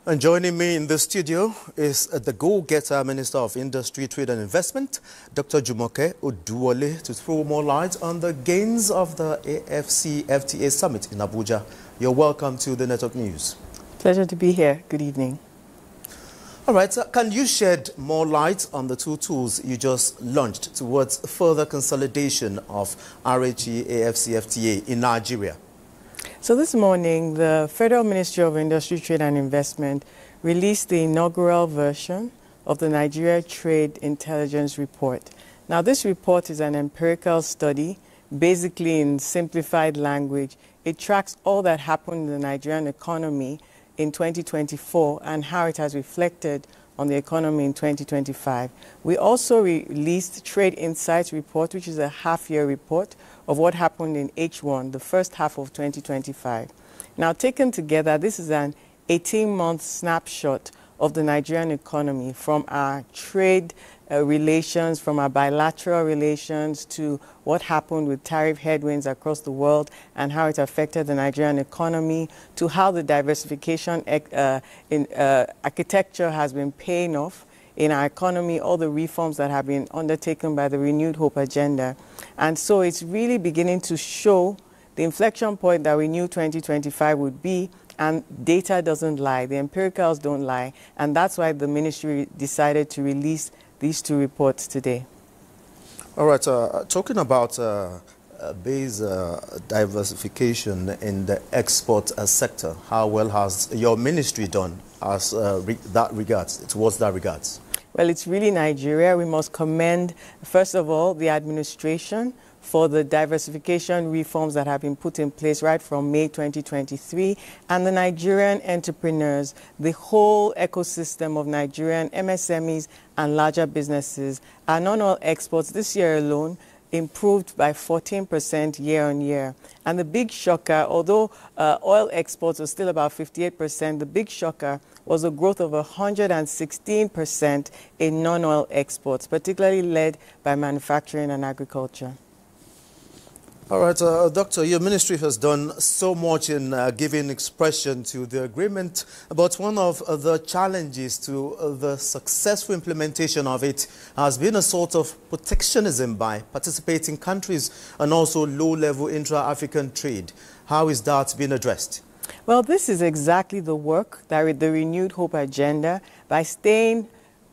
And joining me in the studio is the go-getter Minister of Industry, Trade and Investment, Dr. Jumoke Oduwole, to throw more light on the gains of the AfCFTA summit in Abuja. You're welcome to the Network News. Pleasure to be here. Good evening. All right, can you shed more light on the two tools you just launched towards further consolidation of RHE AfCFTA in Nigeria? So this morning, the Federal Ministry of Industry, Trade and Investment released the inaugural version of the Nigeria Trade Intelligence Report. Now, this report is an empirical study, basically in simplified language. It tracks all that happened in the Nigerian economy in 2024 and how it has reflected on the economy in 2025. We also released Trade Insights Report, which is a half-year report of what happened in H1, the first half of 2025. Now, taken together, this is an 18-month snapshot of the Nigerian economy, from our trade relations, from our bilateral relations, to what happened with tariff headwinds across the world and how it affected the Nigerian economy, to how the diversification architecture has been paying off in our economy, all the reforms that have been undertaken by the Renewed Hope agenda. And so it's really beginning to show the inflection point that we knew 2025 would be, and data doesn't lie, the empiricals don't lie, and that's why the ministry decided to release these two reports today. All right, talking about base diversification in the export sector, how well has your ministry done as towards that regards? Well, it's really Nigeria. We must commend, first of all, the administration for the diversification reforms that have been put in place right from May 2023, and the Nigerian entrepreneurs, the whole ecosystem of Nigerian MSMEs and larger businesses. Our non-oil exports this year alone improved by 14% year on year. And the big shocker, although oil exports are still about 58%, the big shocker was a growth of 116% in non-oil exports, particularly led by manufacturing and agriculture. All right, Doctor, your ministry has done so much in giving expression to the agreement, but one of the challenges to the successful implementation of it has been a sort of protectionism by participating countries and also low-level intra-African trade. How is that being addressed? Well, this is exactly the work that the Renewed Hope agenda, by staying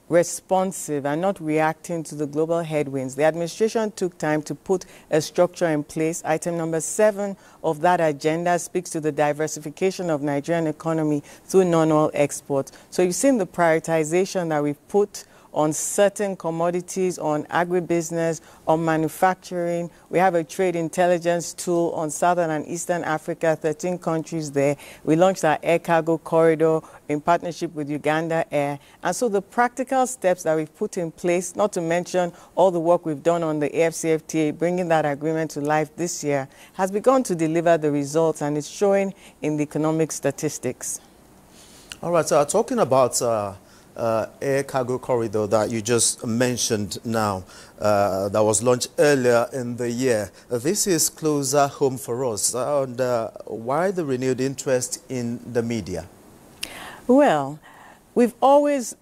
responsive and not reacting to the global headwinds. The administration took time to put a structure in place. Item number 7 of that agenda speaks to the diversification of Nigerian economy through non-oil exports. So you've seen the prioritization that we've put on certain commodities, on agribusiness, on manufacturing. We have a trade intelligence tool on Southern and Eastern Africa, 13 countries there. We launched our air cargo corridor in partnership with Uganda Air. And so the practical steps that we've put in place, not to mention all the work we've done on the AfCFTA, bringing that agreement to life this year, has begun to deliver the results, and it's showing in the economic statistics. All right, so talking about air cargo corridor that you just mentioned now, that was launched earlier in the year. This is closer home for us. And why the renewed interest in the media? Well, we've always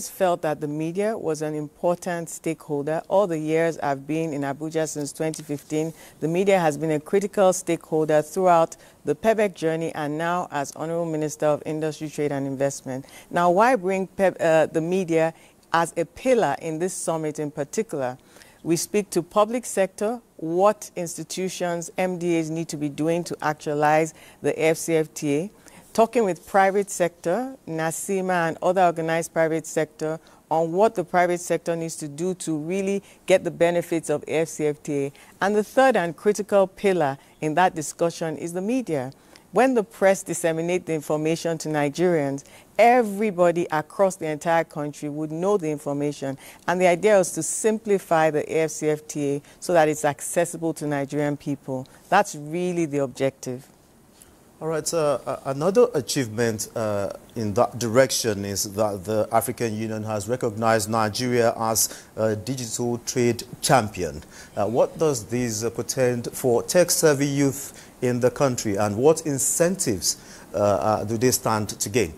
felt that the media was an important stakeholder. All the years I've been in Abuja since 2015, the media has been a critical stakeholder throughout the PEBEC journey, and now as Honorable Minister of Industry, Trade and Investment. Now, why bring the media as a pillar in this summit in particular? We speak to public sector, what institutions, MDAs need to be doing to actualize the AfCFTA, talking with private sector, NASIMA and other organized private sector, on what the private sector needs to do to really get the benefits of AfCFTA. And the third and critical pillar in that discussion is the media. When the press disseminate the information to Nigerians, everybody across the entire country would know the information. And the idea was to simplify the AfCFTA so that it's accessible to Nigerian people. That's really the objective. All right, another achievement in that direction is that the African Union has recognized Nigeria as a digital trade champion. What does this portend for tech-savvy youth in the country, and what incentives do they stand to gain?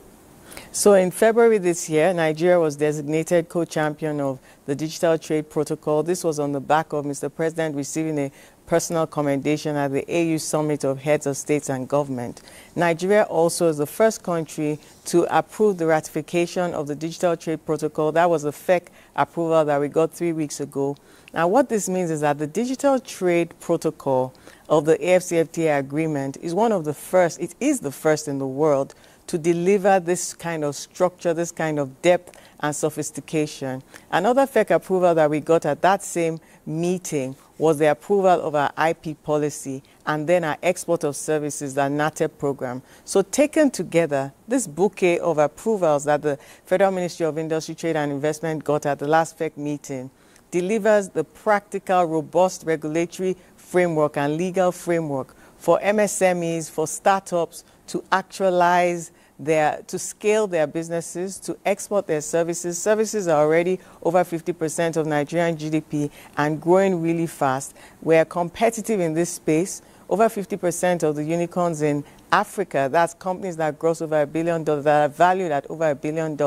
So in February this year, Nigeria was designated co-champion of the Digital Trade Protocol. This was on the back of Mr. President receiving a personal commendation at the AU Summit of Heads of States and Government. Nigeria also is the first country to approve the ratification of the Digital Trade Protocol. That was a FEC approval that we got 3 weeks ago. Now, what this means is that the Digital Trade Protocol of the AfCFTA agreement is one of the first, it is the first in the world to deliver this kind of structure, this kind of depth and sophistication. Another FEC approval that we got at that same meeting was the approval of our IP policy and then our export of services, the NATEP program. So taken together, this bouquet of approvals that the Federal Ministry of Industry, Trade and Investment got at the last FEC meeting delivers the practical, robust regulatory framework and legal framework for MSMEs, for startups to actualize to scale their businesses, to export their services. Services are already over 50% of Nigerian GDP and growing really fast. We're competitive in this space. Over 50% of the unicorns in Africa, that's companies that gross over $1 billion, that are valued at over $1 billion,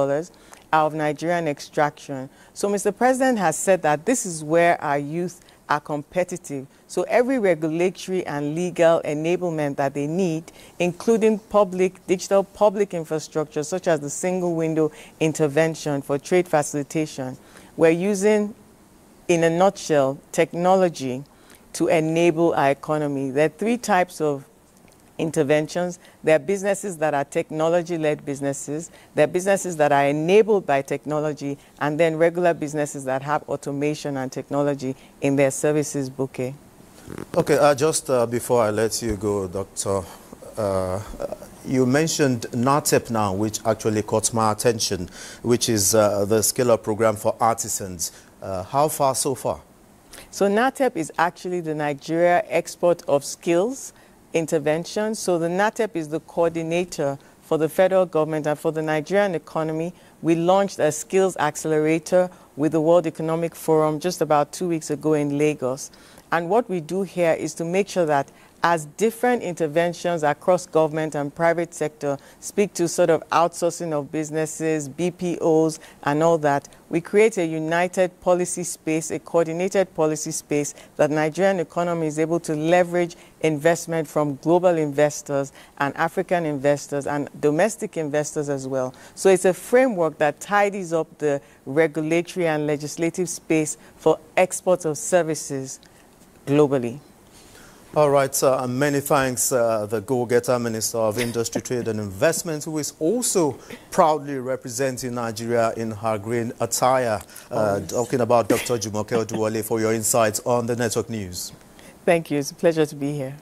are of Nigerian extraction. So Mr. President has said that this is where our youth are competitive. So every regulatory and legal enablement that they need, including digital public infrastructure, such as the single window intervention for trade facilitation, we're using, in a nutshell, technology to enable our economy. There are 3 types of interventions. There are businesses that are technology-led businesses. There are businesses that are enabled by technology, and then regular businesses that have automation and technology in their services bouquet. Okay, just before I let you go, Doctor, you mentioned NATEP now, which actually caught my attention, which is the Scale-Up program for artisans. How far so far? So NATEP is actually the Nigeria Export of Skills intervention. So the NATEP is the coordinator for the federal government and for the Nigerian economy. We launched a skills accelerator with the World Economic Forum just about 2 weeks ago in Lagos. And what we do here is to make sure that as different interventions across government and private sector speak to sort of outsourcing of businesses, BPOs, and all that, we create a united policy space, a coordinated policy space that Nigerian economy is able to leverage investment from global investors and African investors and domestic investors as well. So it's a framework that tidies up the regulatory and legislative space for exports of services globally. All right, many thanks, the go-getter Minister of Industry, Trade and Investment, who is also proudly representing Nigeria in her green attire. Talking about Dr. Jumoke Oduwole for your insights on the Network News. Thank you. It's a pleasure to be here.